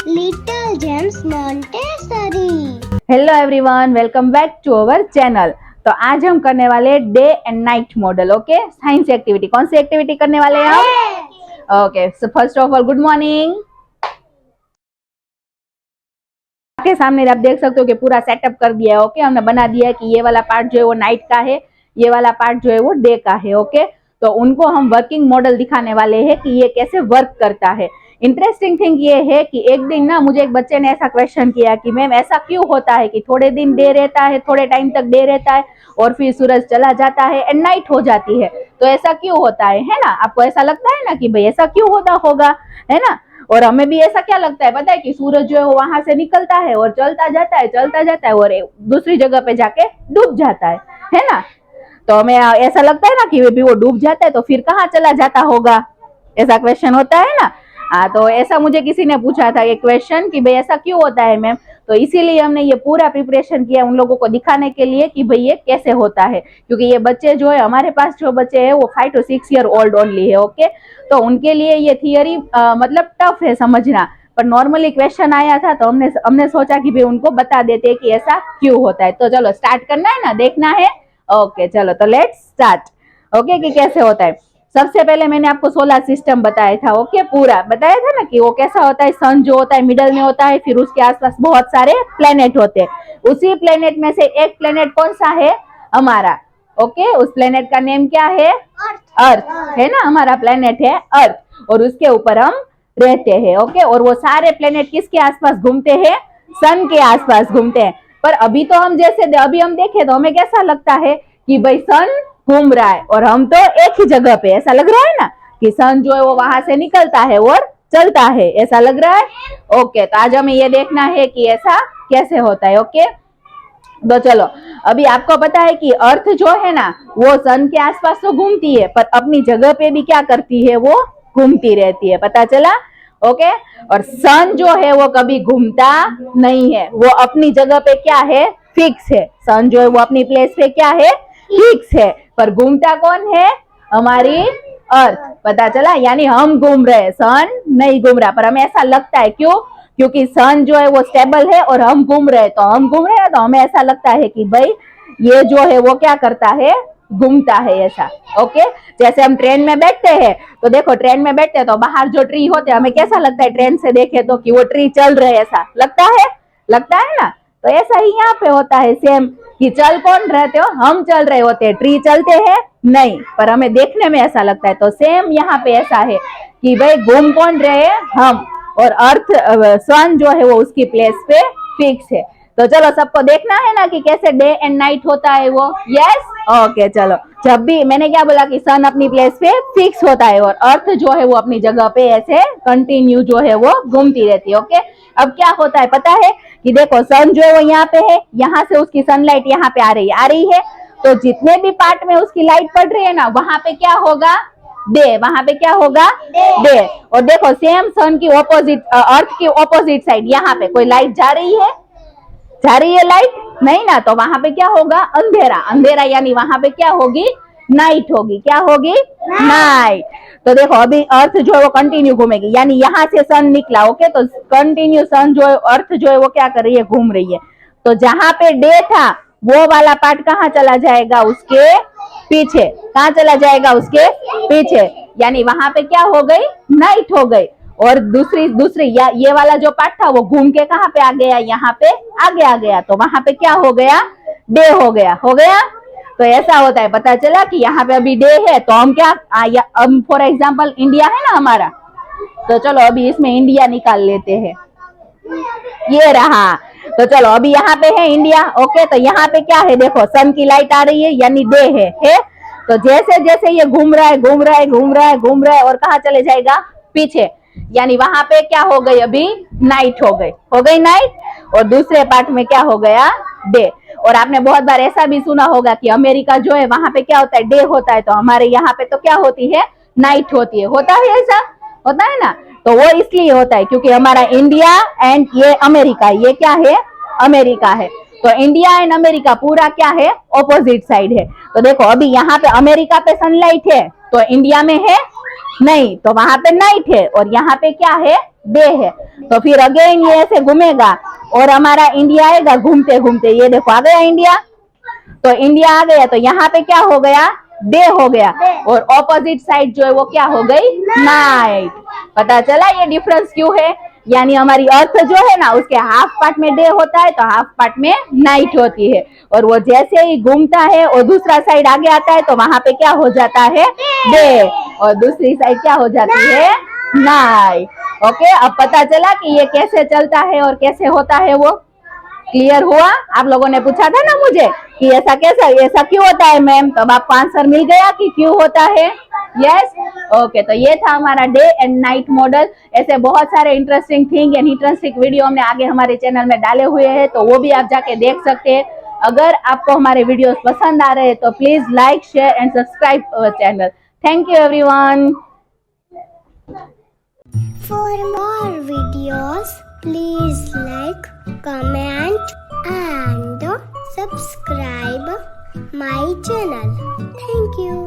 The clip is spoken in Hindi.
Little Gems Montessori। Hello everyone, welcome back to our channel. तो आज हम करने वाले day and night model. Okay, science activity. कौन सी एक्टिविटी करने वाले हैं हम? Okay, so first of all good morning. आपके सामने आप देख सकते हो कि पूरा सेटअप कर दिया है। ओके, हमने बना दिया है कि ये वाला पार्ट जो है वो नाइट का है, ये वाला पार्ट जो है वो डे का है। ओके, तो उनको हम वर्किंग मॉडल दिखाने वाले हैं कि ये कैसे वर्क करता है। इंटरेस्टिंग थिंग ये है कि एक दिन ना मुझे एक बच्चे ने ऐसा क्वेश्चन किया कि मैम ऐसा क्यों होता है कि थोड़े दिन डे रहता है, थोड़े टाइम तक डे रहता है और फिर सूरज चला जाता है एंड नाइट हो जाती है, तो ऐसा क्यों होता है ना? आपको ऐसा लगता है ना कि भाई ऐसा क्यों होता होगा, है ना? और हमें भी ऐसा क्या लगता है पता है कि सूरज जो है वो वहां से निकलता है और चलता जाता है और दूसरी जगह पे जाके डूब जाता है ना? तो हमें ऐसा लगता है ना कि भी वो डूब जाता है तो फिर कहाँ चला जाता होगा, ऐसा क्वेश्चन होता है ना। हाँ, तो ऐसा मुझे किसी ने पूछा था ये क्वेश्चन कि भाई ऐसा क्यों होता है मैम, तो इसीलिए हमने ये पूरा प्रिपरेशन किया उन लोगों को दिखाने के लिए कि भाई ये कैसे होता है। क्योंकि ये बच्चे जो है हमारे पास जो बच्चे हैं वो 5 to 6 ईयर ओल्ड ओनली है। ओके, तो उनके लिए ये थियरी मतलब टफ है समझना, पर नॉर्मली क्वेश्चन आया था तो हमने सोचा कि भाई उनको बता देते कि ऐसा क्यों होता है। तो चलो स्टार्ट करना है ना, देखना है। ओके चलो, तो लेट्स स्टार्ट। ओके, कि कैसे होता है। सबसे पहले मैंने आपको सोलर सिस्टम बताया था। ओके, पूरा बताया था ना कि वो कैसा होता है। सन जो होता है मिडल में होता है, फिर उसके आसपास बहुत सारे प्लेनेट होते हैं। उसी प्लेनेट में से एक प्लेनेट कौन सा है? हमारा। ओके, उस प्लेनेट का नेम क्या है? अर्थ है ना, हमारा प्लेनेट है अर्थ, और उसके ऊपर हम रहते हैं। ओके, और वो सारे प्लेनेट किसके आसपास घूमते हैं? सन के आसपास घूमते हैं। पर अभी तो हम अभी हम देखें तो हमें कैसा लगता है कि भाई सन घूम रहा है और हम तो एक ही जगह पे, ऐसा लग रहा है ना कि सन जो है वो वहां से निकलता है और चलता है, ऐसा लग रहा है। ओके, तो आज हमें ये देखना है कि ऐसा कैसे होता है। ओके, तो चलो, अभी आपको पता है कि अर्थ जो है ना वो सन के आसपास तो घूमती है पर अपनी जगह पे भी क्या करती है, वो घूमती रहती है, पता चला। ओके, और सन जो है वो कभी घूमता नहीं है, वो अपनी जगह पे क्या है? फिक्स है। सन जो है वो अपनी प्लेस पे क्या है? फिक्स है। पर घूमता कौन है? हमारी अर्थ, पता चला। यानी हम घूम रहे हैं, सन नहीं घूम रहा, पर हमें ऐसा लगता है। क्यों? क्योंकि सन जो है वो स्टेबल है और हम घूम रहे हैं, तो हम घूम रहे हैं तो हमें ऐसा लगता है कि भाई ये जो है वो क्या करता है? घूमता है, ऐसा। ओके, जैसे हम ट्रेन में बैठते हैं तो देखो, ट्रेन में बैठते हैं तो बाहर जो ट्री होते हैं हमें कैसा लगता है ट्रेन से देखे तो कि वो ट्री चल रहे, ऐसा लगता है ना। तो ऐसा ही यहाँ पे होता है सेम, कि चल कौन रहते हो? हम चल रहे होते हैं, ट्री चलते हैं नहीं, पर हमें देखने में ऐसा लगता है। तो सेम यहाँ पे ऐसा है कि भाई घूम कौन रहे? हम, और अर्थ सन जो है वो उसकी प्लेस पे फिक्स है। तो चलो, सबको देखना है ना कि कैसे डे एंड नाइट होता है वो। यस, ओके चलो। जब भी मैंने क्या बोला कि सन अपनी प्लेस पे फिक्स होता है और अर्थ जो है वो अपनी जगह पे ऐसे कंटिन्यू जो है वो घूमती रहती है। ओके, अब क्या होता है पता है कि देखो, सन जो है वो यहाँ पे है, यहाँ से उसकी सनलाइट यहाँ पे आ रही है, तो जितने भी पार्ट में उसकी लाइट पड़ रही है ना वहां पे क्या होगा? डे। वहां पे क्या होगा? डे। और देखो, सेम सन की ऑपोजिट, अर्थ की ऑपोजिट साइड यहाँ पे कोई लाइट जा रही है लाइट? नहीं ना, तो वहां पे क्या होगा? अंधेरा यानी वहां पे क्या होगी? नाइट होगी। क्या होगी? नाइट। तो देखो, अभी अर्थ जो है वो कंटिन्यू घूमेगी, यानी यहाँ से सन निकला। ओके, तो कंटिन्यू सन जो है, अर्थ जो है वो क्या कर रही है? घूम रही है। तो जहां पे डे था वो वाला पार्ट कहाँ चला जाएगा? उसके पीछे। कहाँ चला जाएगा? उसके पीछे, यानी वहां पे क्या हो गई? नाइट हो गई। और दूसरी ये वाला जो पार्ट था वो घूम के कहाँ पे आ गया? यहाँ पे आगे आ गया, तो वहां पे क्या हो गया? डे हो गया। तो ऐसा होता है, पता चला कि यहाँ पे अभी डे है तो हम क्या, अब फॉर एग्जाम्पल इंडिया है ना हमारा, तो चलो अभी इसमें इंडिया निकाल लेते हैं। ये रहा, तो चलो अभी यहाँ पे है इंडिया। ओके, तो यहाँ पे क्या है? देखो, सन की लाइट आ रही है यानी डे है। तो जैसे जैसे ये घूम रहा है और कहाँ चले जाएगा? पीछे, यानी वहां पे क्या हो गई? अभी नाइट हो गई नाइट, और दूसरे पार्ट में क्या हो गया? डे। और आपने बहुत बार ऐसा भी सुना होगा कि अमेरिका जो है वहां पे क्या होता है? डे होता है, तो हमारे यहाँ पे तो क्या होती है? नाइट होती है। होता है ऐसा? होता है ना। तो वो इसलिए होता है क्योंकि हमारा इंडिया एंड ये अमेरिका, ये क्या है? अमेरिका है। तो इंडिया एंड अमेरिका पूरा क्या है? ऑपोजिट साइड है। तो देखो, अभी यहाँ पे अमेरिका पे सनलाइट है तो इंडिया में है नहीं, तो वहां पे नाइट है, और यहाँ पे क्या है? डे है। तो फिर अगेन ये ऐसे घूमेगा और हमारा इंडिया आएगा घूमते घूमते। ये देखो आ गया इंडिया, तो इंडिया आ गया तो यहाँ पे क्या हो गया, डे हो गया, और ऑपोजिट साइड जो है वो क्या हो गई, नाइट। पता चला ये डिफरेंस क्यों है, यानी हमारी अर्थ जो है ना उसके हाफ पार्ट में डे होता है तो हाफ पार्ट में नाइट होती है, और वो जैसे ही घूमता है और दूसरा साइड आगे आता है तो वहां पे क्या हो जाता है, डे, और दूसरी साइड क्या हो जाती है, नाइट। ओके, अब पता चला कि ये कैसे चलता है और कैसे होता है, वो क्लियर हुआ। आप लोगों ने पूछा था ना मुझे कि ऐसा कैसा, ऐसा क्यों होता है मैम, तो अब आपको आंसर मिल गया कि क्यों होता है। यस, ओके, तो ये था हमारा डे एंड नाइट मॉडल। ऐसे बहुत सारे interesting thing and interesting video हमने आगे हमारे चैनल में डाले हुए हैं, तो वो भी आप जाके देख सकते हैं। अगर आपको हमारे वीडियोस पसंद आ रहे हैं तो please like, share and subscribe our channel. Thank you everyone. For more videos, please like, comment and subscribe my channel. Thank you.